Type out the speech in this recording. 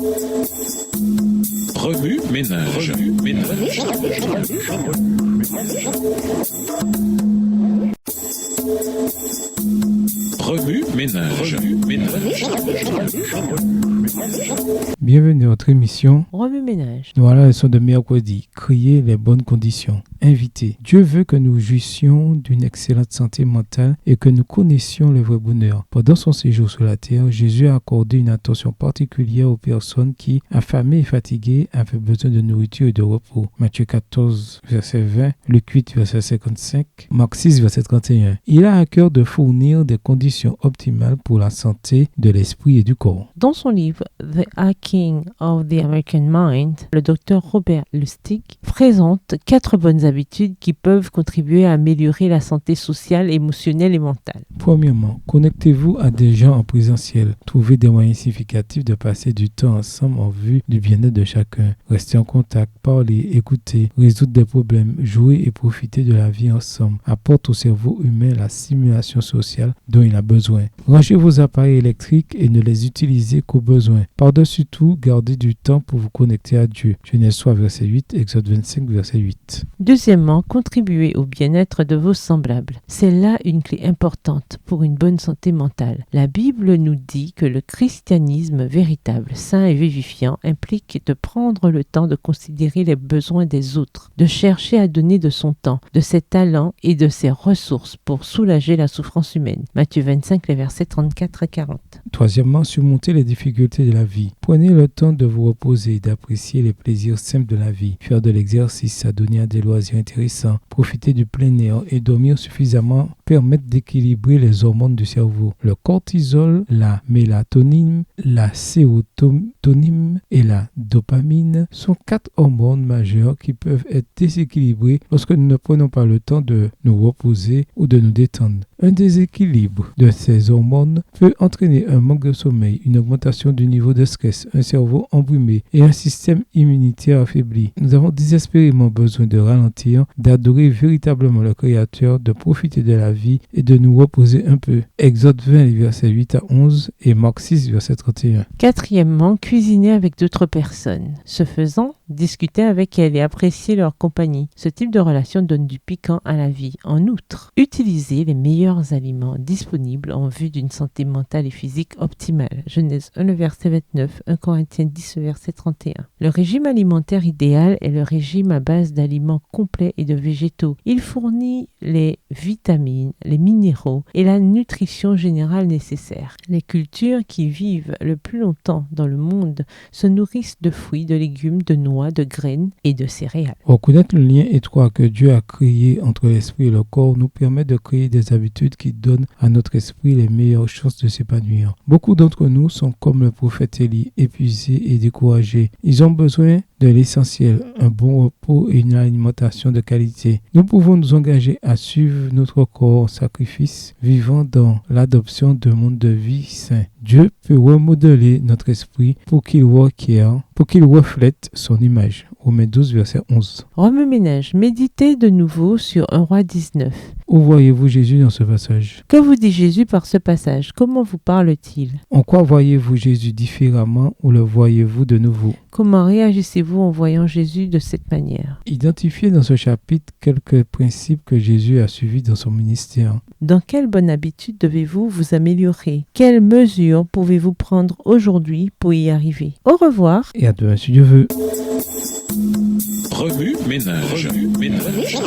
Remue ménage. Remue ménage. Bienvenue à notre émission Remue ménage. Voilà la leçon de mercredi. Créer les bonnes conditions. Invité. Dieu veut que nous jouissions d'une excellente santé mentale et que nous connaissions le vrai bonheur. Pendant son séjour sur la terre, Jésus a accordé une attention particulière aux personnes qui, affamées et fatiguées, avaient besoin de nourriture et de repos. Matthieu 14, verset 20, Luc 8, verset 55, Marc 6, verset 31. Il a à cœur de fournir des conditions optimales pour la santé de l'esprit et du corps. Dans son livre The Hacking of the American Mind, le docteur Robert Lustig présente 4 bonnes habitudes qui peuvent contribuer à améliorer la santé sociale, émotionnelle et mentale. Premièrement, connectez-vous à des gens en présentiel. Trouvez des moyens significatifs de passer du temps ensemble en vue du bien-être de chacun. Restez en contact, parlez, écoutez, résoudre des problèmes, jouer et profiter de la vie ensemble. Apporte au cerveau humain la stimulation sociale dont il a besoin. Rangez vos appareils électriques et ne les utilisez qu'au besoin. Par-dessus tout, gardez du temps pour vous connecter à Dieu. Genèse 3, verset 8, Exode 25, verset 8. Deuxièmement, contribuez au bien-être de vos semblables. C'est là une clé importante pour une bonne santé mentale. La Bible nous dit que le christianisme véritable, sain et vivifiant implique de prendre le temps de considérer les besoins des autres, de chercher à donner de son temps, de ses talents et de ses ressources pour soulager la souffrance humaine. Matthieu 25, les versets 34 à 40. Troisièmement, surmontez les difficultés de la vie. Prenez le temps de vous reposer et d'apprécier les plaisirs simples de la vie. Faire de l'exercice, s'adonner à des loisirs intéressants, profiter du plein air et dormir suffisamment permettent d'équilibrer les hormones du cerveau. Le cortisol, la mélatonine, la sérotonine et la dopamine sont 4 hormones majeures qui peuvent être déséquilibrées lorsque nous ne prenons pas le temps de nous reposer ou de nous détendre. Un déséquilibre de ces hormones peut entraîner un manque de sommeil, une augmentation du niveau de stress, un cerveau embrumé et un système immunitaire affaibli. Nous avons désespérément besoin de ralentir, d'adorer véritablement le Créateur, de profiter de la vie et de nous reposer un peu. Exode 20, versets 8 à 11 et Marc 6, verset 31. Quatrièmement, cuisiner avec d'autres personnes. Ce faisant, discuter avec elles et apprécier leur compagnie. Ce type de relation donne du piquant à la vie. En outre, utilisez les meilleurs aliments disponibles en vue d'une santé mentale et physique optimale. Genèse 1, le verset 29, 1 Corinthiens 10, verset 31. Le régime alimentaire idéal est le régime à base d'aliments complets et de végétaux. Il fournit les vitamines, les minéraux et la nutrition générale nécessaire. Les cultures qui vivent le plus longtemps dans le monde se nourrissent de fruits, de légumes, de noix, de graines et de céréales. Reconnaître le lien étroit que Dieu a créé entre l'esprit et le corps nous permet de créer des habitudes qui donnent à notre esprit les meilleures chances de s'épanouir. Beaucoup d'entre nous sont comme le prophète Élie, épuisés et découragés. Ils ont besoin de l'essentiel, un bon repos et une alimentation de qualité. Nous pouvons nous engager à suivre notre corps en sacrifice, vivant dans l'adoption d'un monde de vie sain. Dieu peut remodeler notre esprit pour qu'il reflète son image. Romains 12, verset 11. Remue ménage, méditez de nouveau sur 1 Roi 19. Où voyez-vous Jésus dans ce passage? Que vous dit Jésus par ce passage? Comment vous parle-t-il? En quoi voyez-vous Jésus différemment ou le voyez-vous de nouveau? Comment réagissez-vous en voyant Jésus de cette manière? Identifiez dans ce chapitre quelques principes que Jésus a suivis dans son ministère. Dans quelle bonne habitude devez-vous vous améliorer? Quelles mesures pouvez-vous prendre aujourd'hui pour y arriver? Au revoir. Et à demain si Dieu veut. Remue ménage. Remue ménage.